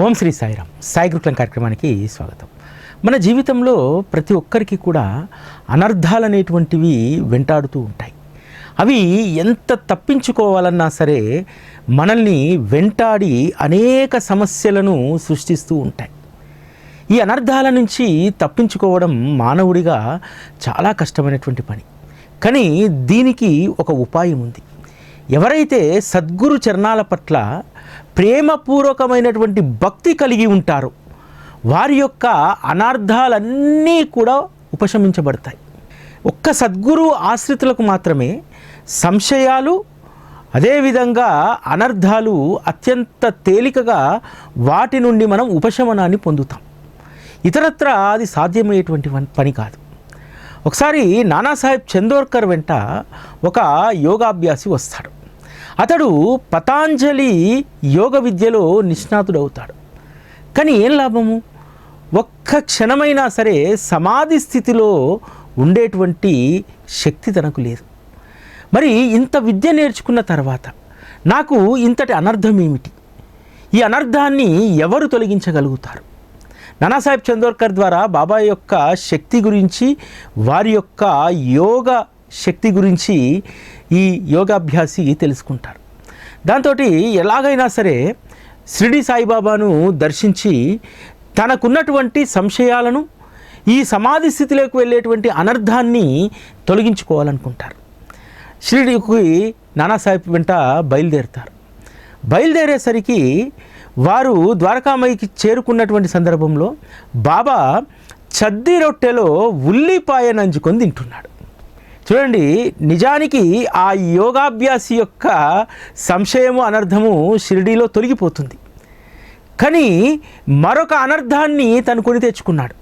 ఓం శ్రీ సాయిరామ్. సాయి గురుకులం కార్యక్రమానికి స్వాగతం. మన జీవితంలో ప్రతి ఒక్కరికి కూడా అనర్థాలు అనేటువంటివి వెంటాడుతూ ఉంటాయి. అవి ఎంత తప్పించుకోవాలన్నా సరే మనల్ని వెంటాడి అనేక సమస్యలను సృష్టిస్తూ ఉంటాయి. ఈ అనర్థాల నుంచి తప్పించుకోవడం మానవుడిగా చాలా కష్టమైనటువంటి పని. కానీ దీనికి ఒక ఉపాయం ఉంది. ఎవరైతే సద్గురు చరణాల పట్ల ప్రేమపూర్వకమైనటువంటి భక్తి కలిగి ఉంటారో వారి యొక్క అనర్థాలన్నీ కూడా ఉపశమించబడతాయి. ఒక్క సద్గురు ఆశ్రితులకు మాత్రమే సంశయాలు, అదేవిధంగా అనర్థాలు అత్యంత తేలికగా వాటి నుండి మనం ఉపశమనాన్ని పొందుతాం. ఇతరత్రా అది సాధ్యమయ్యేటువంటి పని కాదు. ఒకసారి నానాసాహెబ్ చందోర్కర్ వెంట ఒక యోగాభ్యాసి వస్తాడు. అతడు పతాంజలి యోగ విద్యలో నిష్ణాతుడవుతాడు. కానీ ఏం లాభము? ఒక్క క్షణమైనా సరే సమాధి స్థితిలో ఉండేటువంటి శక్తి తనకు లేదు. మరి ఇంత విద్య నేర్చుకున్న తర్వాత నాకు ఇంతటి అనర్థం ఏమిటి? ఈ అనర్థాన్ని ఎవరు తొలగించగలుగుతారు? నానాసాహెబ్ చందోర్కర్ ద్వారా బాబా యొక్క శక్తి గురించి, వారి యొక్క యోగ శక్తి గురించి ఈ యోగాభ్యాసి తెలుసుకుంటారు. దాంతో ఎలాగైనా సరే షిరిడి సాయిబాబాను దర్శించి తనకున్నటువంటి సంశయాలను, ఈ సమాధి స్థితిలోకి వెళ్ళేటువంటి అనర్థాన్ని తొలగించుకోవాలనుకుంటారు. షిరిడికి నానాసాహెబ్ వెంట బయలుదేరుతారు. బయలుదేరేసరికి వారు ద్వారకామాయికి చేరుకున్నటువంటి సందర్భంలో బాబా చద్ది రొట్టెలో ఉల్లిపాయ నంచుకొని తింటున్నాడు. చూడండి, నిజానికి ఆ యోగాభ్యాసి యొక్క సంశయము, అనర్థము షిరిడీలో తొలగిపోతుంది. కానీ మరొక అనర్థాన్ని తను కొని తెచ్చుకున్నాడు.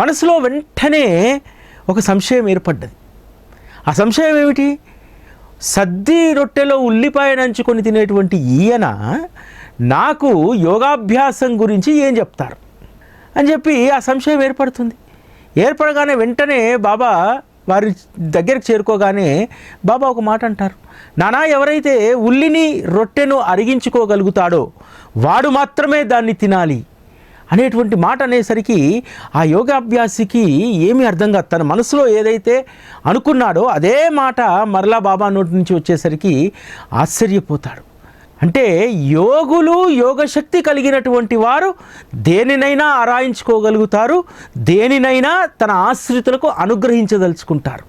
మనసులో వెంటనే ఒక సంశయం ఏర్పడ్డది. ఆ సంశయం ఏమిటి? సద్ది రొట్టెలో ఉల్లిపాయ నంచుకొని తినేటువంటి ఈయన నాకు యోగాభ్యాసం గురించి ఏం చెప్తారు అని చెప్పి ఆ సంశయం ఏర్పడుతుంది. ఏర్పడగానే వెంటనే బాబా వారి దగ్గరికి చేరుకోగానే బాబా ఒక మాట అంటారు. నానా, ఎవరైతే ఉల్లిని రొట్టెను అరిగించుకోగలుగుతాడో వాడు మాత్రమే దాన్ని తినాలి అనేటువంటి మాట అనేసరికి ఆ యోగాభ్యాసికి ఏమీ అర్థం కాదు. తన మనసులో ఏదైతే అనుకున్నాడో అదే మాట మరలా బాబా నోటి నుంచి వచ్చేసరికి ఆశ్చర్యపోతాడు. అంటే యోగులు, యోగశక్తి కలిగినటువంటి వారు దేనినైనా ఆరాయించుకోగలుగుతారు, దేనినైనా తన ఆశ్రితులకు అనుగ్రహించదలుచుకుంటారు.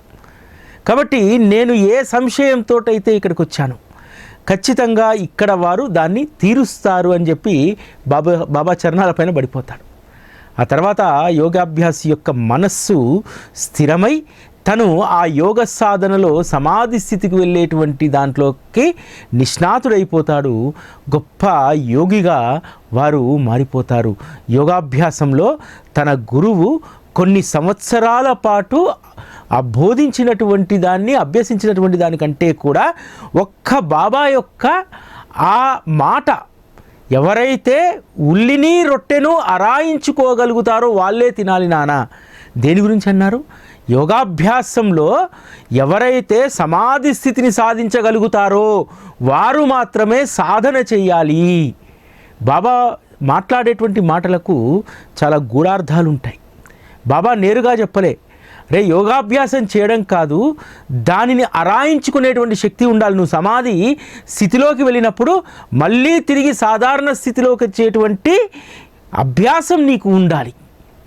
కాబట్టి నేను ఏ సంశయంతో అయితే ఇక్కడికి వచ్చాను, ఖచ్చితంగా ఇక్కడ వారు దాన్ని తీరుస్తారు అని చెప్పి బాబా చరణాలపైన పడిపోతాడు. ఆ తర్వాత యోగాభ్యాసి యొక్క మనస్సు స్థిరమై తను ఆ యోగ సాధనలో సమాధి స్థితికి వెళ్ళేటువంటి దాంట్లోకి నిష్ణాతుడైపోతాడు. గొప్ప యోగిగా వారు మారిపోతారు. యోగాభ్యాసంలో తన గురువు కొన్ని సంవత్సరాల పాటు బోధించినటువంటి దాన్ని, అభ్యసించినటువంటి దానికంటే కూడా ఒక్క బాబా యొక్క ఆ మాట, ఎవరైతే ఉల్లిని రొట్టెను అరాయించుకోగలుగుతారో వాళ్ళే తినాలి నాన్న, దేని గురించి అన్నారు? యోగాభ్యాసంలో ఎవరైతే సమాధి స్థితిని సాధించగలుగుతారో వారు మాత్రమే సాధన చేయాలి. బాబా మాట్లాడేటువంటి మాటలకు చాలా గూఢార్థాలు ఉంటాయి. బాబా నేరుగా చెప్పలే, రే యోగాభ్యాసం చేయడం కాదు, దానిని అరాయించుకునేటువంటి శక్తి ఉండాలి. నువ్వు సమాధి స్థితిలోకి వెళ్ళినప్పుడు మళ్ళీ తిరిగి సాధారణ స్థితిలోకి వచ్చేటువంటి అభ్యాసం నీకు ఉండాలి.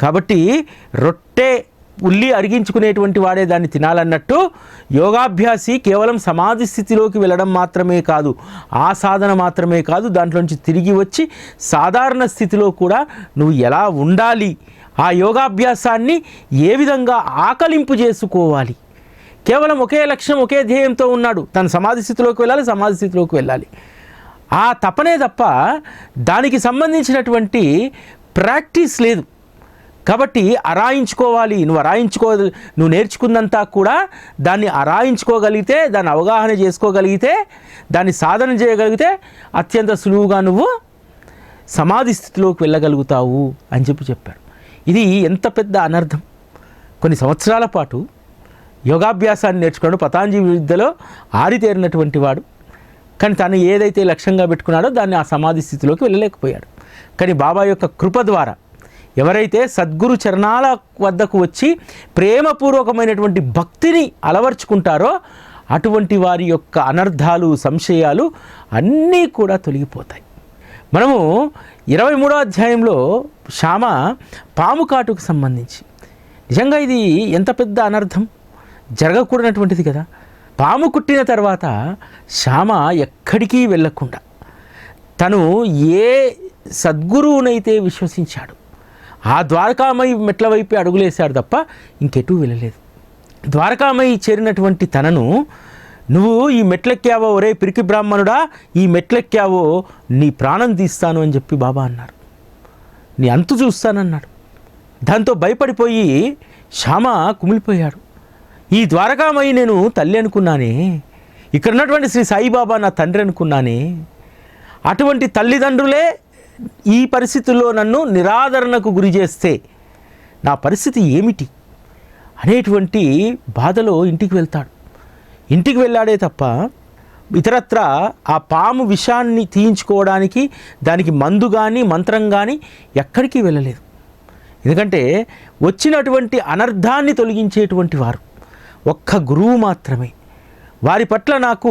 కాబట్టి రొట్టె, ఉల్లి అరిగించుకునేటువంటి వాడే దాన్ని తినాలన్నట్టు యోగాభ్యాసి కేవలం సమాధి స్థితిలోకి వెళ్ళడం మాత్రమే కాదు, ఆ సాధన మాత్రమే కాదు, దాంట్లోంచి తిరిగి వచ్చి సాధారణ స్థితిలో కూడా నువ్వు ఎలా ఉండాలి, ఆ యోగాభ్యాసాన్ని ఏ విధంగా ఆకలింపు చేసుకోవాలి. కేవలం ఒకే లక్ష్యం, ఒకే ధ్యేయంతో ఉన్నాడు, తను సమాధి స్థితిలోకి వెళ్ళాలి, సమాధి స్థితిలోకి వెళ్ళాలి. ఆ తపనే తప్ప దానికి సంబంధించినటువంటి ప్రాక్టీస్ లేదు. కాబట్టి అరాయించుకోవాలి. నువ్వు నేర్చుకున్నంతా కూడా దాన్ని అరాయించుకోగలిగితే, దాన్ని అవగాహన చేసుకోగలిగితే, దాన్ని సాధన చేయగలిగితే అత్యంత సులువుగా నువ్వు సమాధి స్థితిలోకి వెళ్ళగలుగుతావు అని చెప్పారు. ఇది ఎంత పెద్ద అనర్థం! కొన్ని సంవత్సరాల పాటు యోగాభ్యాసాన్ని నేర్చుకున్నాడు, పతాంజలి విద్యలో ఆరితేరినటువంటి వాడు. కానీ తను ఏదైతే లక్ష్యంగా పెట్టుకున్నాడో దాన్ని ఆ సమాధి స్థితిలోకి వెళ్ళలేకపోయాడు. కానీ బాబా యొక్క కృప ద్వారా ఎవరైతే సద్గురు చరణాల వద్దకు వచ్చి ప్రేమపూర్వకమైనటువంటి భక్తిని అలవర్చుకుంటారో అటువంటి వారి యొక్క అనర్థాలు, సంశయాలు అన్నీ కూడా తొలగిపోతాయి. మనము 23వ అధ్యాయంలో శ్యామ పాము కాటుకు సంబంధించి, నిజంగా ఇది ఎంత పెద్ద అనర్థం, జరగకూడనటువంటిది కదా. పాము కుట్టిన తర్వాత శ్యామ ఎక్కడికి వెళ్ళకుండా తను ఏ సద్గురువునైతే విశ్వసించాడు ఆ ద్వారకామయి మెట్ల వైపు అడుగులేశాడు తప్ప ఇంకెటూ వెళ్ళలేదు. ద్వారకామయి చేరినటువంటి తనను, నువ్వు ఈ మెట్లెక్కావో, ఒరే పిరికి బ్రాహ్మణుడా, ఈ మెట్లెక్కావో నీ ప్రాణం తీస్తాను అని చెప్పి బాబా అన్నారు. నీ అంతు చూస్తానన్నాడు. దాంతో భయపడిపోయి శ్యామ కుమిలిపోయాడు. ఈ ద్వారకామయి నేను తల్లి అనుకున్నానే, ఇక్కడ ఉన్నటువంటి శ్రీ సాయిబాబా నా తండ్రి అనుకున్నానే, అటువంటి తల్లిదండ్రులే ఈ పరిస్థితుల్లో నన్ను నిరాదరణకు గురి చేస్తే నా పరిస్థితి ఏమిటి అనేటువంటి బాధలో ఇంటికి వెళ్తాడు. ఇంటికి వెళ్ళాడే తప్ప ఇతరత్ర ఆ పాము విషాన్ని తీయించుకోవడానికి దానికి మందు కానీ మంత్రం కానీ ఎక్కడికి వెళ్ళలేదు. ఎందుకంటే వచ్చినటువంటి అనర్థాన్ని తొలగించేటువంటి వారు ఒక్క గురువు మాత్రమే. వారి పట్ల నాకు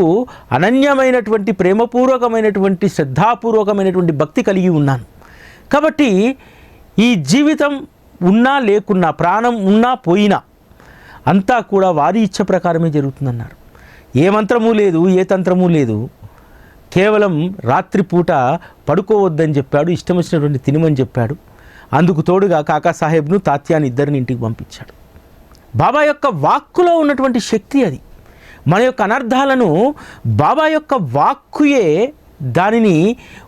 అనన్యమైనటువంటి ప్రేమపూర్వకమైనటువంటి శ్రద్ధాపూర్వకమైనటువంటి భక్తి కలిగి ఉన్నాను. కాబట్టి ఈ జీవితం ఉన్నా లేకున్నా, ప్రాణం ఉన్నా పోయినా అంతా కూడా వారి ఇచ్చ ప్రకారమే జరుగుతుందన్నారు. ఏ మంత్రము లేదు, ఏ తంత్రము లేదు. కేవలం రాత్రిపూట పడుకోవద్దని చెప్పాడు, ఇష్టం వచ్చినటువంటి తినమని చెప్పాడు. అందుకు తోడుగా కాకాసాహెబ్ను, తాత్యాన్ని ఇద్దరిని ఇంటికి పంపించాడు. బాబా యొక్క వాక్కులో ఉన్నటువంటి శక్తి అది. మన యొక్క అనర్థాలను బాబా యొక్క వాక్కుయే దానిని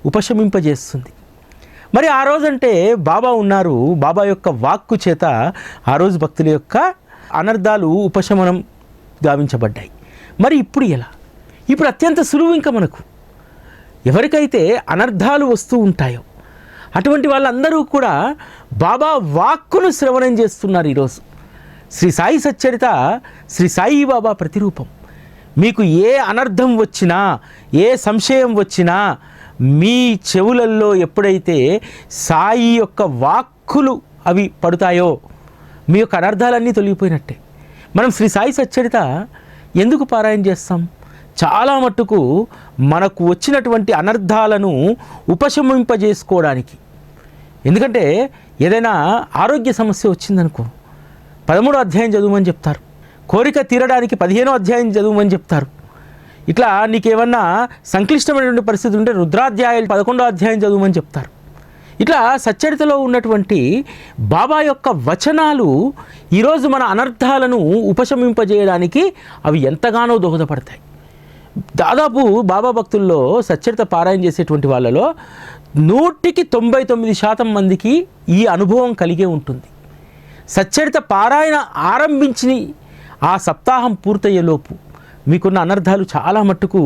ఉపశమింపజేస్తుంది. మరి ఆ రోజంటే బాబా ఉన్నారు, బాబా యొక్క వాక్కు చేత ఆ రోజు భక్తుల యొక్క అనర్థాలు ఉపశమనం గావించబడ్డాయి. మరి ఇప్పుడు ఎలా? ఇప్పుడు అత్యంత సులువు. ఇంకా మనకు ఎవరికైతే అనర్థాలు వస్తూ ఉంటాయో అటువంటి వాళ్ళందరూ కూడా బాబా వాక్కును శ్రవణం చేస్తున్నారు. ఈరోజు శ్రీ సాయి సచ్చరిత శ్రీ సాయి బాబా ప్రతిరూపం. మీకు ఏ అనర్థం వచ్చినా, ఏ సంశయం వచ్చినా మీ చెవులల్లో ఎప్పుడైతే సాయి యొక్క వాక్కులు అవి పడతాయో మీ యొక్క అనర్థాలన్నీ తొలగిపోయినట్టే. మనం శ్రీ సాయి సచ్చరిత ఎందుకు పారాయణ చేస్తాం? చాలా మట్టుకు మనకు వచ్చినటువంటి అనర్థాలను ఉపశమింపజేసుకోవడానికి. ఎందుకంటే ఏదైనా ఆరోగ్య సమస్య వచ్చిందనుకో 13వ అధ్యాయం చదువుమని చెప్తారు. కోరిక తీరడానికి 15వ అధ్యాయం చదువుమని చెప్తారు. ఇట్లా నీకేమన్నా సంక్లిష్టమైనటువంటి పరిస్థితి ఉంటే రుద్రాధ్యాయాలు 11వ అధ్యాయం చదువుమని చెప్తారు. ఇట్లా సచ్చరితలో ఉన్నటువంటి బాబా యొక్క వచనాలు ఈరోజు మన అనర్థాలను ఉపశమింపజేయడానికి అవి ఎంతగానో దోహదపడతాయి. దాదాపు బాబా భక్తుల్లో సచ్చరిత పారాయణ చేసేటువంటి వాళ్ళలో 99% మందికి ఈ అనుభవం కలిగే ఉంటుంది. సచ్చరిత పారాయణ ఆరంభించి ఆ సప్తాహం పూర్తయ్యేలోపు మీకున్న అనర్థాలు చాలా మట్టుకు,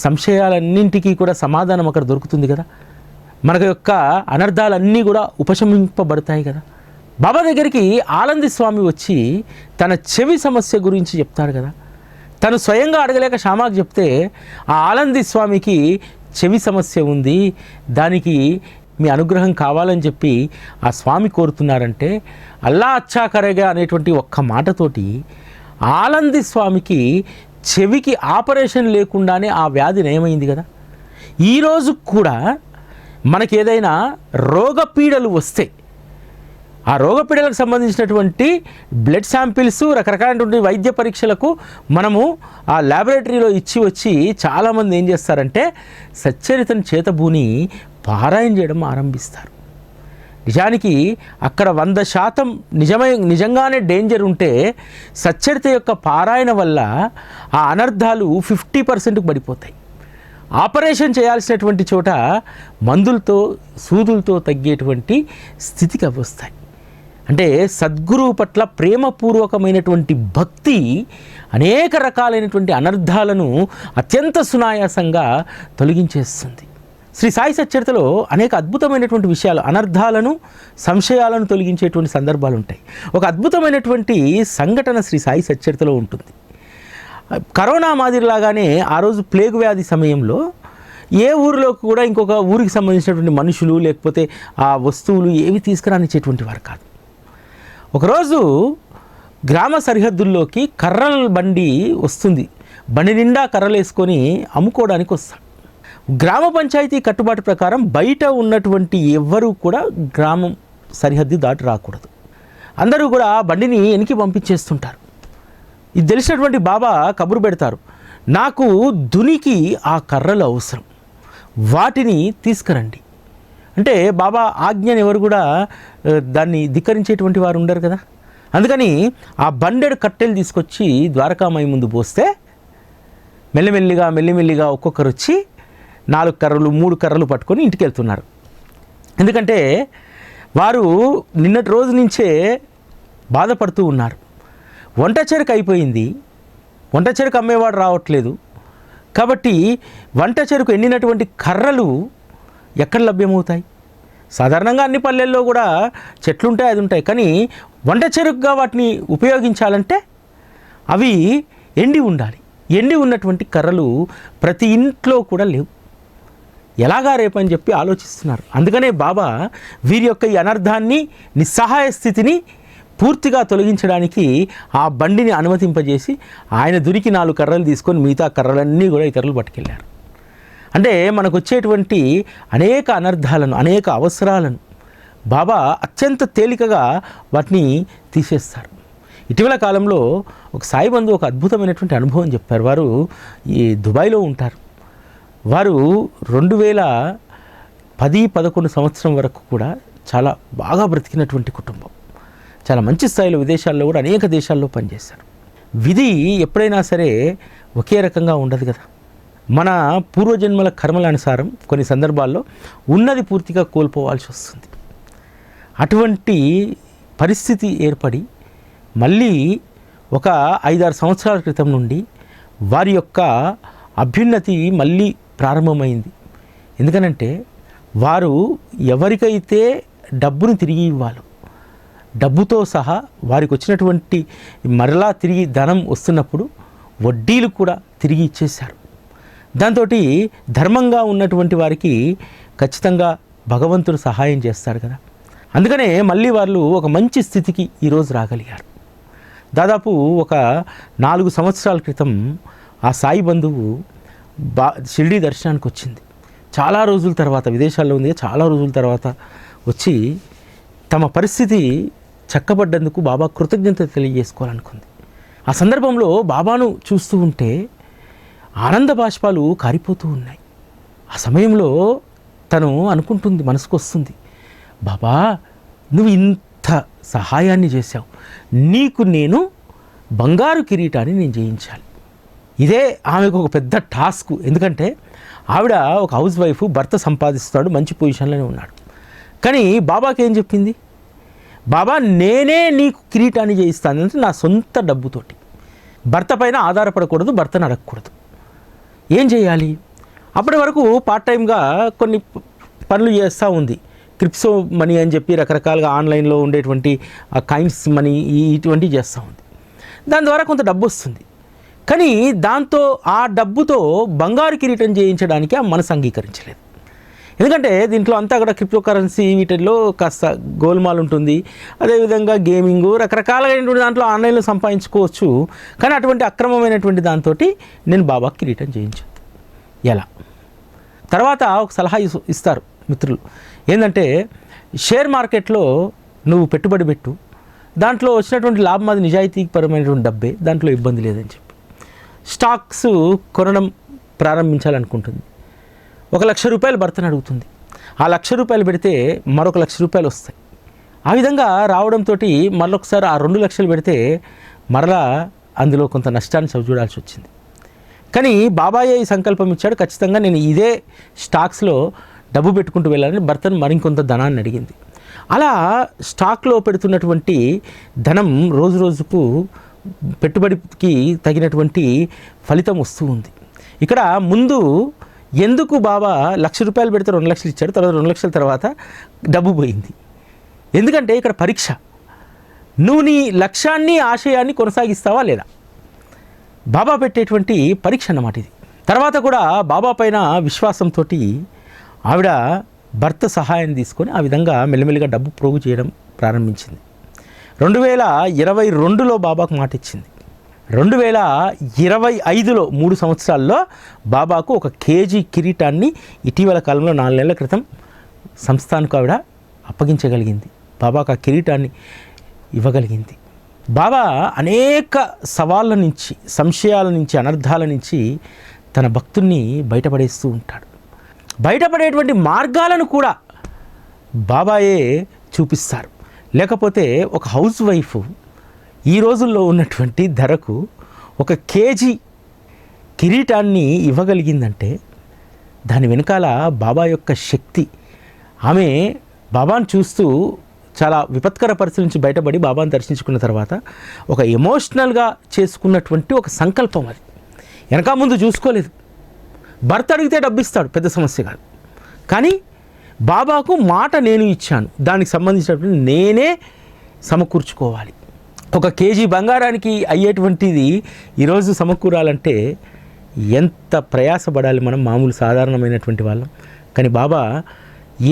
సంశయాలన్నింటికీ కూడా సమాధానం అక్కడ దొరుకుతుంది కదా. మన యొక్క అనర్థాలన్నీ కూడా ఉపశమింపబడతాయి కదా. బాబా దగ్గరికి ఆనంది స్వామి వచ్చి తన చెవి సమస్య గురించి చెప్తారు కదా. తను స్వయంగా అడగలేక శ్యామాకు చెప్తే ఆ ఆనంది స్వామికి చెవి సమస్య ఉంది, దానికి మీ అనుగ్రహం కావాలని చెప్పి ఆ స్వామి కోరుతున్నారంటే అల్లా అచ్చా కరేగా అనేటువంటి ఒక్క మాటతోటి ఆనంది స్వామికి చెవికి ఆపరేషన్ లేకుండానే ఆ వ్యాధి నయమైంది కదా. ఈరోజు కూడా మనకి ఏదైనా రోగపీడలు వస్తే ఆ రోగపీడలకు సంబంధించినటువంటి బ్లడ్ శాంపిల్స్, రకరకాలైనటువంటి వైద్య పరీక్షలకు మనము ఆ ల్యాబొరేటరీలో ఇచ్చి వచ్చి చాలామంది ఏం చేస్తారంటే సచ్చరితను చేతబూని పారాయణ చేయడం ఆరంభిస్తారు. నిజానికి అక్కడ 100% నిజంగానే డేంజర్ ఉంటే సచ్చరిత యొక్క పారాయణ వల్ల ఆ అనర్థాలు 50%కు పడిపోతాయి. ఆపరేషన్ చేయాల్సినటువంటి చోట మందులతో, సూదులతో తగ్గేటువంటి స్థితికి అవి వస్తాయి. అంటే సద్గురువు పట్ల ప్రేమపూర్వకమైనటువంటి భక్తి అనేక రకాలైనటువంటి అనర్థాలను అత్యంత సునాయాసంగా తొలగించేస్తుంది. శ్రీ సాయి సచ్చరితలో అనేక అద్భుతమైనటువంటి విషయాలు, అనర్థాలను, సంశయాలను తొలగించేటువంటి సందర్భాలు ఉంటాయి. ఒక అద్భుతమైనటువంటి సంఘటన శ్రీ సాయి సచ్చరితలో ఉంటుంది. కరోనా మాదిరిలాగానే ఆ రోజు ప్లేగు వ్యాధి సమయంలో ఏ ఊరిలో కూడా ఇంకొక ఊరికి సంబంధించినటువంటి మనుషులు లేకపోతే ఆ వస్తువులు ఏవి తీసుకురానిచ్చేటువంటి వారు కాదు. ఒకరోజు గ్రామ సరిహద్దుల్లోకి కర్రల బండి వస్తుంది. బండి నిండా కర్రలు వేసుకొని అమ్ముకోవడానికి వస్తాడు. గ్రామ పంచాయతీ కట్టుబాటు ప్రకారం బయట ఉన్నటువంటి ఎవ్వరూ కూడా గ్రామం సరిహద్దు దాటి రాకూడదు. అందరూ కూడా బండిని వెనక్కి పంపించేస్తుంటారు. ఇది తెలిసినటువంటి బాబా కబురు పెడతారు, నాకు దునికి ఆ కర్రలు అవసరం, వాటిని తీసుకురండి. అంటే బాబా ఆజ్ఞని ఎవరు కూడా దాన్ని ధిక్కరించేటువంటి వారు ఉండరు కదా. అందుకని ఆ బండెడు కట్టెలు తీసుకొచ్చి ద్వారకామాయి ముందు పోస్తే మెల్లిమెల్లిగా ఒక్కొక్కరు వచ్చి 4 కర్రలు 3 కర్రలు పట్టుకొని ఇంటికి వెళ్తున్నారు. ఎందుకంటే వారు నిన్నటి రోజు నుంచే బాధపడుతూ ఉన్నారు. వంట చెరకు అయిపోయింది, వంట చెరకు అమ్మేవాడు రావట్లేదు. కాబట్టి వంట చెరకు ఎండినటువంటి కర్రలు ఎక్కడ లభ్యమవుతాయి? సాధారణంగా అన్ని పల్లెల్లో కూడా చెట్లు ఉంటాయి, అది ఉంటాయి. కానీ వంట చెరుకుగా వాటిని ఉపయోగించాలంటే అవి ఎండి ఉండాలి. ఎండి ఉన్నటువంటి కర్రలు ప్రతి ఇంట్లో కూడా లేవు. ఎలాగా రేపని చెప్పి ఆలోచిస్తున్నారు. అందుకనే బాబా వీరి యొక్క ఈ అనర్థాన్ని, నిస్సహాయ స్థితిని పూర్తిగా తొలగించడానికి ఆ బండిని అనుమతింపజేసి ఆయన దురికి 4 కర్రలు తీసుకొని మిగతా కర్రలన్నీ కూడా ఇతరులు పట్టుకెళ్ళారు. అంటే మనకు వచ్చేటువంటి అనేక అనర్థాలను, అనేక అవసరాలను బాబా అత్యంత తేలికగా వాటిని తీసేస్తారు. ఇటీవల కాలంలో ఒక సాయి బంధు ఒక అద్భుతమైనటువంటి అనుభవం చెప్పారు. వారు ఈ దుబాయ్లో ఉంటారు. వారు 2010-11 సంవత్సరం వరకు కూడా చాలా బాగా బ్రతికినటువంటి కుటుంబం. చాలా మంచి స్థాయిలో విదేశాల్లో కూడా అనేక దేశాల్లో పనిచేశారు. విధి ఎప్పుడైనా సరే ఒకే రకంగా ఉండదు కదా. మన పూర్వజన్మల కర్మల అనుసారం కొన్ని సందర్భాల్లో ఉన్నది పూర్తిగా కోల్పోవాల్సి వస్తుంది. అటువంటి పరిస్థితి ఏర్పడి మళ్ళీ ఒక 5-6 సంవత్సరాల క్రితం నుండి వారి యొక్క అభ్యున్నతి మళ్ళీ ప్రారంభమైంది. ఎందుకనంటే వారు ఎవరికైతే డబ్బును తిరిగి ఇవ్వాలో, డబ్బుతో సహా వారికి వచ్చినటువంటి మరలా తిరిగి ధనం వస్తున్నప్పుడు వడ్డీలు కూడా తిరిగి ఇచ్చేశారు. దాంతో ధర్మంగా ఉన్నటువంటి వారికి ఖచ్చితంగా భగవంతుడు సహాయం చేస్తాడు కదా. అందుకనే మళ్ళీ వాళ్ళు ఒక మంచి స్థితికి ఈరోజు రాగలిగారు. దాదాపు ఒక 4 సంవత్సరాల క్రితం ఆ సాయి బంధువు షిరిడీ దర్శనానికి వచ్చింది. చాలా రోజుల తర్వాత, విదేశాల్లో ఉంది, చాలా రోజుల తర్వాత వచ్చి తమ పరిస్థితి చక్కబడ్డందుకు బాబా కృతజ్ఞత తెలియజేసుకోవాలనుకుంది. ఆ సందర్భంలో బాబాను చూస్తూ ఉంటే ఆనంద బాష్పాలు కారిపోతూ ఉన్నాయి. ఆ సమయంలో తను అనుకుంటుంది, మనసుకు వస్తుంది, బాబా నువ్వు ఇంత సహాయాన్ని చేశావు, నీకు నేను బంగారు కిరీటాన్ని నేను చేయించాలి. ఇదే ఆమెకు ఒక పెద్ద టాస్క్. ఎందుకంటే ఆవిడ ఒక హౌస్ వైఫ్, భర్త సంపాదిస్తున్నాడు, మంచి పొజిషన్లోనే ఉన్నాడు. కానీ బాబాకి ఏం చెప్పింది, బాబా నేనే నీకు కిరీటాన్ని చేయిస్తాను అంటే నా సొంత డబ్బుతోటి. భర్త పైన ఆధారపడకూడదు, భర్తను అడగకూడదు. ఏం చేయాలి? అప్పటి వరకు పార్ట్ టైంగా కొన్ని పనులు చేస్తూ ఉంది. క్రిప్టో మనీ అని చెప్పి రకరకాలుగా ఆన్లైన్లో ఉండేటువంటి కాయిన్స్ మనీ ఇటువంటివి చేస్తూ ఉంది. దాని ద్వారా కొంత డబ్బు వస్తుంది. కానీ దాంతో ఆ డబ్బుతో బంగారు కిరీటం చేయించడానికి ఆ మనసు అంగీకరించలేదు. ఎందుకంటే దీంట్లో అంతా కూడా క్రిప్టో కరెన్సీ, వీటిల్లో కాస్త గోల్మాల్ ఉంటుంది. అదేవిధంగా గేమింగ్, రకరకాలైనటువంటి దాంట్లో ఆన్లైన్లో సంపాదించుకోవచ్చు. కానీ అటువంటి అక్రమమైనటువంటి దాంతో నేను బాబా కిరీటం చేయించాను. ఎలా? తర్వాత ఒక సలహా ఇస్తారు మిత్రులు. ఏంటంటే షేర్ మార్కెట్లో నువ్వు పెట్టుబడి పెట్టు, దాంట్లో వచ్చినటువంటి లాభం అది నిజాయితీపరమైనటువంటి డబ్బే, దాంట్లో ఇబ్బంది లేదని చెప్పి స్టాక్స్ కొనడం ప్రారంభించాలనుకుంటుంది. 1,00,000 రూపాయలు భర్తను అడుగుతుంది. ఆ 1,00,000 రూపాయలు పెడితే మరొక 1,00,000 రూపాయలు వస్తాయి. ఆ విధంగా రావడంతో మరొకసారి ఆ 2 లక్షలు పెడితే మరలా అందులో కొంత నష్టాన్ని చవిచూడాల్సి వచ్చింది. కానీ బాబాయే ఈ సంకల్పం ఇచ్చాడు, ఖచ్చితంగా నేను ఇదే స్టాక్స్లో డబ్బు పెట్టుకుంటూ వెళ్ళాలని భర్తను మరింకొంత ధనాన్ని అడిగింది. అలా స్టాక్లో పెడుతున్నటువంటి ధనం రోజు రోజుకు పెట్టుబడికి తగినటువంటి ఫలితం వస్తూ ఉంది. ఇక్కడ ముందు ఎందుకు బాబా 1,00,000 రూపాయలు పెడితే 2 లక్షలు ఇచ్చాడు, తర్వాత 2 లక్షల తర్వాత డబ్బు పోయింది. ఎందుకంటే ఇక్కడ పరీక్ష. నువ్వు నీ లక్ష్యాన్ని, ఆశయాన్ని కొనసాగిస్తావా లేదా? బాబా పెట్టేటువంటి పరీక్ష అన్నమాట ఇది. తర్వాత కూడా బాబా పైన విశ్వాసంతో ఆవిడ భర్త సహాయం తీసుకొని ఆ విధంగా మెల్లిమెల్లిగా డబ్బు ప్రోగు చేయడం ప్రారంభించింది. 2022లో బాబాకు మాట ఇచ్చింది. 2025లో 3 సంవత్సరాల్లో బాబాకు 1 కేజీ కిరీటాన్ని ఇటీవల కాలంలో 4 నెలల క్రితం సంస్థానికి ఆవిడ అప్పగించగలిగింది. బాబాకు ఆ కిరీటాన్ని ఇవ్వగలిగింది. బాబా అనేక సవాళ్ళ నుంచి, సంశయాల నుంచి, అనర్థాల నుంచి తన భక్తుల్ని బయటపడేస్తూ ఉంటాడు. బయటపడేటువంటి మార్గాలను కూడా బాబాయే చూపిస్తారు. లేకపోతే ఒక హౌస్ వైఫ్ ఈ రోజుల్లో ఉన్నటువంటి ధరకు 1 కేజీ కిరీటాన్ని ఇవ్వగలిగిందంటే దాని వెనకాల బాబా యొక్క శక్తి. ఆమె బాబాను చూస్తూ చాలా విపత్కర పరిస్థితి నుంచి బయటపడి బాబాను దర్శించుకున్న తర్వాత ఒక ఎమోషనల్గా చేసుకున్నటువంటి ఒక సంకల్పం అది. వెనక ముందు చూసుకోలేదు. భర్త అడిగితే డబ్బు ఇస్తాడు, పెద్ద సమస్య కాదు. కానీ బాబాకు మాట నేను ఇచ్చాను, దానికి సంబంధించినటువంటి నేనే సమకూర్చుకోవాలి. 1 కేజీ బంగారానికి అయ్యేటువంటిది ఈరోజు సమకూరాలంటే ఎంత ప్రయాసపడాలి మనం, మామూలు సాధారణమైనటువంటి వాళ్ళం. కానీ బాబా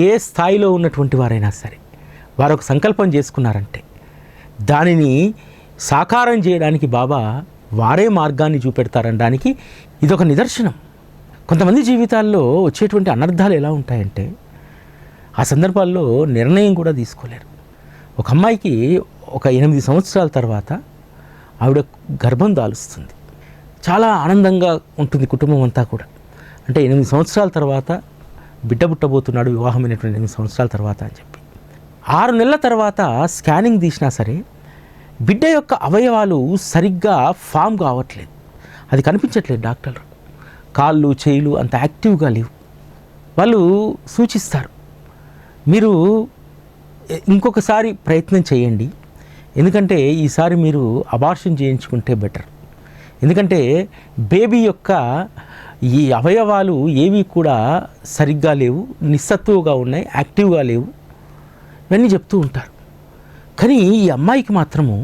ఏ స్థాయిలో ఉన్నటువంటి వారైనా సరే వారు ఒక సంకల్పం చేసుకున్నారంటే దానిని సాకారం చేయడానికి బాబా వారే మార్గాన్ని చూపెడతారనడానికి ఇదొక నిదర్శనం. కొంతమంది జీవితాల్లో వచ్చేటువంటి అనర్థాలు ఎలా ఉంటాయంటే ఆ సందర్భాల్లో నిర్ణయం కూడా తీసుకోలేరు. ఒక అమ్మాయికి 8 సంవత్సరాల తర్వాత ఆవిడ గర్భం దాలుస్తుంది. చాలా ఆనందంగా ఉంటుంది కుటుంబం అంతా కూడా. అంటే 8 సంవత్సరాల తర్వాత బిడ్డ పుట్టబోతున్నాడు, వివాహమైనటువంటి 8 సంవత్సరాల తర్వాత అని చెప్పి 6 నెలల తర్వాత స్కానింగ్ తీసినా సరే బిడ్డ యొక్క అవయవాలు సరిగ్గా ఫామ్ కావట్లేదు, అది కనిపించట్లేదు. డాక్టర్లు కాళ్ళు చేతులు అంత యాక్టివ్గా లేవు. వాళ్ళు సూచిస్తారు, మీరు ఇంకొకసారి ప్రయత్నం చేయండి, ఎందుకంటే ఈసారి మీరు అబార్షన్ చేయించుకుంటే బెటర్. ఎందుకంటే బేబీ యొక్క ఈ అవయవాలు ఏవి కూడా సరిగ్గా లేవు, నిస్సత్తువుగా ఉన్నాయి, యాక్టివ్గా లేవు, ఇవన్నీ చెప్తూ ఉంటారు. కానీ ఈ అమ్మాయికి మాత్రము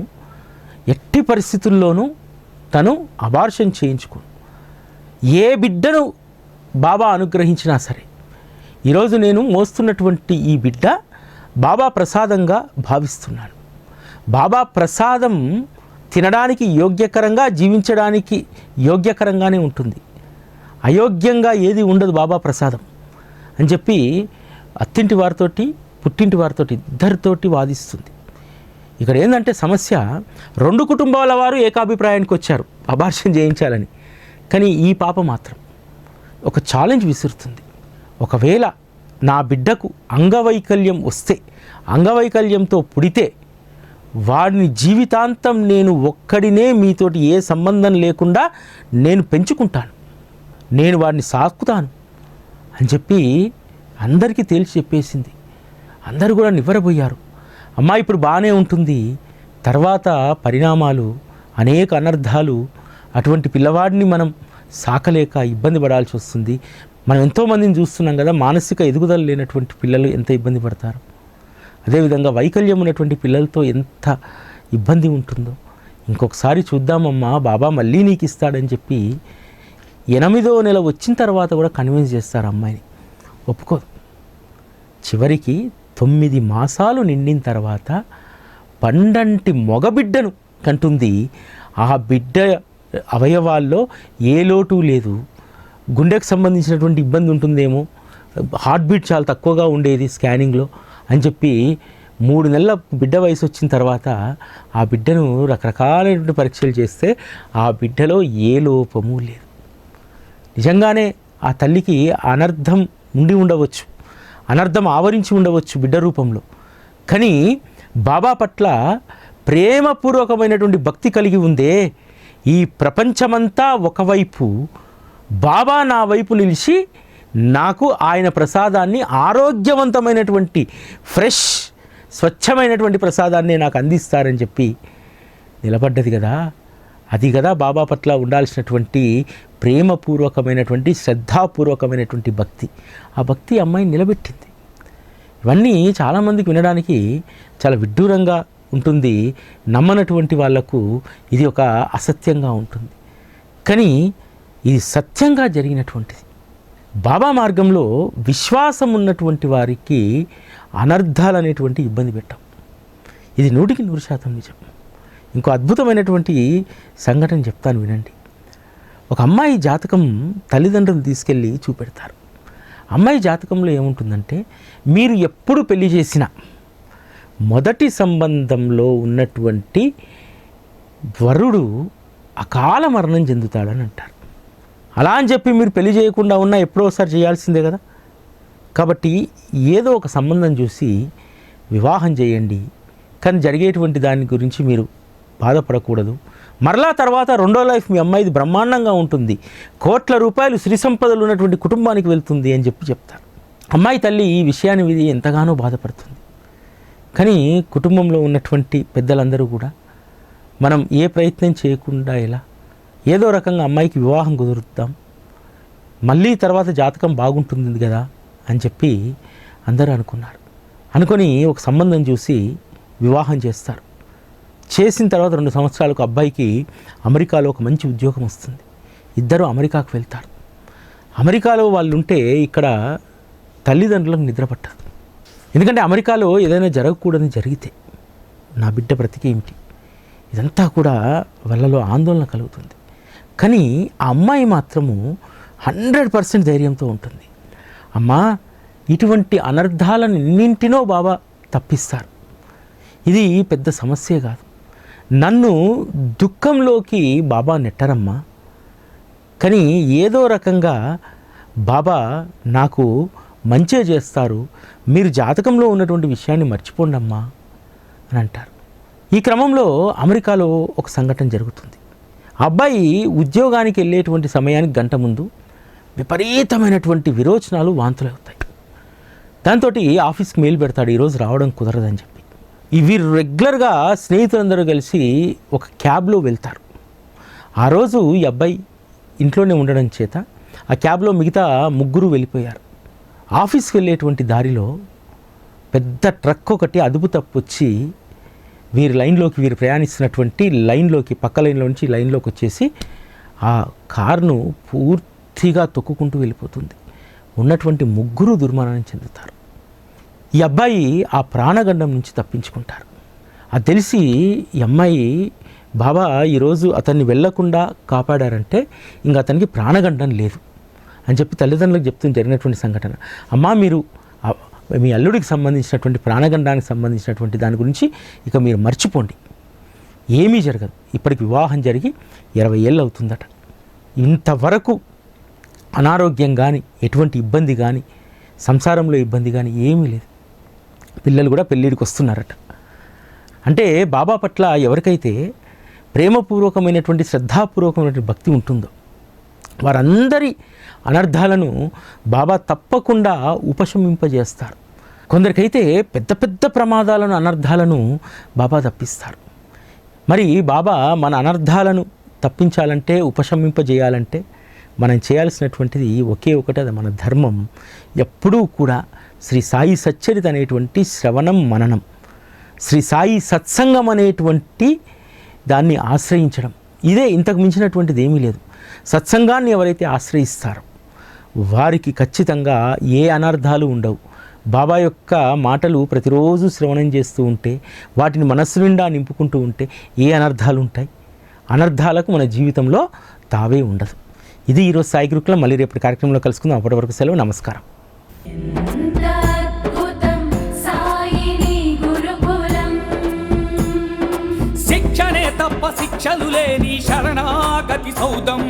ఎట్టి పరిస్థితుల్లోనూ తను అబార్షన్ చేయించుకో, ఏ బిడ్డను బాబా అనుగ్రహించినా సరే ఈరోజు నేను మోస్తున్నటువంటి ఈ బిడ్డ బాబా ప్రసాదంగా భావిస్తున్నాను. బాబా ప్రసాదం తినడానికి యోగ్యకరంగా, జీవించడానికి యోగ్యకరంగానే ఉంటుంది, అయోగ్యంగా ఏది ఉండదు బాబా ప్రసాదం అని చెప్పి అత్తింటి వారితోటి పుట్టింటి వారితోటి ఇద్దరితోటి వాదిస్తుంది. ఇక్కడ ఏంటంటే సమస్య, 2 కుటుంబాల వారు ఏకాభిప్రాయానికి వచ్చారు అబార్షన్ చేయించాలని. కానీ ఈ పాప మాత్రం ఒక ఛాలెంజ్ విసురుతుంది, ఒకవేళ నా బిడ్డకు అంగవైకల్యం వస్తే, అంగవైకల్యంతో పుడితే వాడిని జీవితాంతం నేను ఒక్కడినే మీతోటి ఏ సంబంధం లేకుండా నేను పెంచుకుంటాను, నేను వాడిని సాకుతాను అని చెప్పి అందరికీ తేల్చి చెప్పేసింది. అందరూ కూడా నివ్వరబోయారు. అమ్మాయి ఇప్పుడు బాగానే ఉంటుంది, తర్వాత పరిణామాలు, అనేక అనర్థాలు, అటువంటి పిల్లవాడిని మనం సాకలేక ఇబ్బంది పడాల్సి వస్తుంది. మనం ఎంతోమందిని చూస్తున్నాం కదా, మానసిక ఎదుగుదల లేనటువంటి పిల్లలు ఎంత ఇబ్బంది పడతారు. అదేవిధంగా వైకల్యం ఉన్నటువంటి పిల్లలతో ఎంత ఇబ్బంది ఉంటుందో. ఇంకొకసారి చూద్దామమ్మా, బాబా మళ్ళీ నీకు ఇస్తాడని చెప్పి 8వ నెల వచ్చిన తర్వాత కూడా కన్విన్స్ చేస్తారు అమ్మాయిని, ఒప్పుకోదు. చివరికి 9 మాసాలు నిండిన తర్వాత పండంటి మగబిడ్డను కంటుంది. ఆ బిడ్డ అవయవాల్లో ఏ లోటు లేదు, గుండెకు సంబంధించినటువంటి ఇబ్బంది ఉంటుందేమో, హార్ట్ బీట్ చాలా తక్కువగా ఉండేది స్కానింగ్లో అని చెప్పి 3 నెలల బిడ్డ వయసు వచ్చిన తర్వాత ఆ బిడ్డను రకరకాలైనటువంటి పరీక్షలు చేస్తే ఆ బిడ్డలో ఏ లోపము లేదు. నిజంగానే ఆ తల్లికి అనర్థం ఉండి ఉండవచ్చు, అనర్థం ఆవరించి ఉండవచ్చు బిడ్డ రూపంలో. కానీ బాబా పట్ల ప్రేమపూర్వకమైనటువంటి భక్తి కలిగి ఉందే, ఈ ప్రపంచమంతా ఒకవైపు, బాబా నా వైపు నిలిచి నాకు ఆయన ప్రసాదాన్ని, ఆరోగ్యవంతమైనటువంటి ఫ్రెష్ స్వచ్ఛమైనటువంటి ప్రసాదాన్ని నాకు అందిస్తారని చెప్పి నిలబడ్డది కదా. అది కదా బాబా పట్ల ఉండాల్సినటువంటి ప్రేమపూర్వకమైనటువంటి, శ్రద్ధాపూర్వకమైనటువంటి భక్తి. ఆ భక్తి అమ్మాయిని నిలబెట్టింది. ఇవన్నీ చాలామందికి వినడానికి చాలా విడ్డూరంగా ఉంటుంది, నమ్మనటువంటి వాళ్లకు ఇది ఒక అసత్యంగా ఉంటుంది. కానీ ఇది సత్యంగా జరిగినటువంటిది. బాబా మార్గంలో విశ్వాసం ఉన్నటువంటి వారికి అనర్థాలు అనేటువంటి ఇబ్బంది పెట్టాం. ఇది 100% నిజం. ఇంకో అద్భుతమైనటువంటి సంఘటన చెప్తాను, వినండి. ఒక అమ్మాయి జాతకం తల్లిదండ్రులు తీసుకెళ్ళి చూపెడతారు. అమ్మాయి జాతకంలో ఏముంటుందంటే, మీరు ఎప్పుడు పెళ్లి చేసినా మొదటి సంబంధంలో ఉన్నటువంటి వరుడు అకాల మరణం చెందుతాడని అంటారు. అలా అని చెప్పి మీరు పెళ్లి చేయకుండా ఉన్నా ఎప్పుడో ఒకసారి చేయాల్సిందే కదా. కాబట్టి ఏదో ఒక సంబంధం చూసి వివాహం చేయండి, కానీ జరిగేటువంటి దాని గురించి మీరు బాధపడకూడదు. మరలా తర్వాత రెండో లైఫ్ మీ అమ్మాయిది బ్రహ్మాండంగా ఉంటుంది, కోట్ల రూపాయలు శ్రీ సంపదలు ఉన్నటువంటి కుటుంబానికి వెళ్తుంది అని చెప్తారు. అమ్మాయి తల్లి ఈ విషయాన్ని విని ఎంతగానో బాధపడుతుంది. కానీ కుటుంబంలో ఉన్నటువంటి పెద్దలందరూ కూడా మనం ఏ ప్రయత్నం చేయకుండా ఎలా ఏదో రకంగా అమ్మాయికి వివాహం కుదురుద్దాం, మళ్ళీ తర్వాత జాతకం బాగుంటుంది కదా అని చెప్పి అందరూ అనుకున్నారు. అనుకొని ఒక సంబంధం చూసి వివాహం చేస్తారు. చేసిన తర్వాత 2 సంవత్సరాలకు అబ్బాయికి అమెరికాలో ఒక మంచి ఉద్యోగం వస్తుంది. ఇద్దరు అమెరికాకు వెళ్తారు. అమెరికాలో వాళ్ళు ఉంటే ఇక్కడ తల్లిదండ్రులకు నిద్ర పట్టదు. ఎందుకంటే అమెరికాలో ఏదైనా జరగకూడదని జరిగితే నా బిడ్డ బ్రతికేమిటి, ఇదంతా కూడా వాళ్ళలో ఆందోళన కలుగుతుంది. కానీ ఆ అమ్మాయి మాత్రము 100% ధైర్యంతో ఉంటుంది. అమ్మా, ఇటువంటి అనర్థాలను ఎన్నింటినో బాబా తప్పిస్తారు, ఇది పెద్ద సమస్యే కాదు, నన్ను దుఃఖంలోకి బాబా నెట్టరమ్మా, కానీ ఏదో రకంగా బాబా నాకు మంచే చేస్తారు, మీరు జాతకంలో ఉన్నటువంటి విషయాన్ని మర్చిపోండి అమ్మా అని అంటారు. ఈ క్రమంలో అమెరికాలో ఒక సంఘటన జరుగుతుంది. అబ్బాయి ఉద్యోగానికి వెళ్ళేటువంటి సమయానికి గంట ముందు విపరీతమైనటువంటి విరోచనాలు, వాంతులు అవుతాయి. దాంతో ఆఫీస్కి మెయిల్ పెడతాడు, ఈరోజు రావడం కుదరదని చెప్పి. వీరు రెగ్యులర్గా స్నేహితులందరూ కలిసి ఒక క్యాబ్లో వెళ్తారు. ఆ రోజు ఈ అబ్బాయి ఇంట్లోనే ఉండడం చేత ఆ క్యాబ్లో మిగతా 3 వెళ్ళిపోయారు. ఆఫీస్కి వెళ్ళేటువంటి దారిలో పెద్ద ట్రక్ ఒకటి అదుపు తప్పొచ్చి వీరు ప్రయాణిస్తున్నటువంటి లైన్లోకి, పక్క లైన్లో నుంచి లైన్లోకి వచ్చేసి ఆ కారును పూర్తిగా తొక్కుకుంటూ వెళ్ళిపోతుంది. ఉన్నటువంటి 3 దుర్మరణం చెందుతారు. ఈ అబ్బాయి ఆ ప్రాణగండం నుంచి తప్పించుకుంటారు. అది తెలిసి ఈ అమ్మాయి, బాబా ఈరోజు అతన్ని వెళ్లకుండా కాపాడారంటే ఇంక అతనికి ప్రాణగండం లేదు అని చెప్పి తల్లిదండ్రులకు చెప్తూ జరిగినటువంటి సంఘటన. అమ్మా, మీరు మీ అల్లుడికి సంబంధించినటువంటి ప్రాణగండానికి సంబంధించినటువంటి దాని గురించి ఇక మీరు మర్చిపోండి, ఏమీ జరగదు. ఇప్పటికి వివాహం జరిగి 20 ఏళ్ళు అవుతుందట. ఇంతవరకు అనారోగ్యం కానీ, ఎటువంటి ఇబ్బంది కానీ, సంసారంలో ఇబ్బంది కానీ ఏమీ లేదు. పిల్లలు కూడా పెళ్ళిడికి వస్తున్నారట. అంటే బాబా పట్ల ఎవరికైతే ప్రేమపూర్వకమైనటువంటి, శ్రద్ధాపూర్వకమైనటువంటి భక్తి ఉంటుందో వారందరి అనర్థాలను బాబా తప్పకుండా ఉపశమింపజేస్తారు. కొందరికైతే పెద్ద పెద్ద ప్రమాదాలను, అనర్థాలను బాబా తప్పిస్తారు. మరి బాబా మన అనర్థాలను తప్పించాలంటే, ఉపశమింపజేయాలంటే మనం చేయాల్సినటువంటిది ఒకే ఒకటి, అది మన ధర్మం. ఎప్పుడూ కూడా శ్రీ సాయి సచ్చరిత అనేటువంటి శ్రవణం, మననం, శ్రీ సాయి సత్సంగం అనేటువంటి దాన్ని ఆశ్రయించడం, ఇదే. ఇంతకు మించినటువంటిది ఏమీ లేదు. సత్సంగాన్ని ఎవరైతే ఆశ్రయిస్తారో వారికి ఖచ్చితంగా ఏ అనర్థాలు ఉండవు. బాబా యొక్క మాటలు ప్రతిరోజు శ్రవణం చేస్తూ ఉంటే, వాటిని మనస్సు నిండా నింపుకుంటూ ఉంటే ఏ అనర్థాలు ఉంటాయి? అనర్థాలకు మన జీవితంలో తావే ఉండదు. ఇది ఈరోజు సాయి గురుకులం. మళ్ళీ రేపటి కార్యక్రమంలో కలుసుకుందాం. అప్పటి వరకు సెలవు. నమస్కారం. శిక్షణే తప్ప శిక్షలు లేని శరణాగతి సౌదం.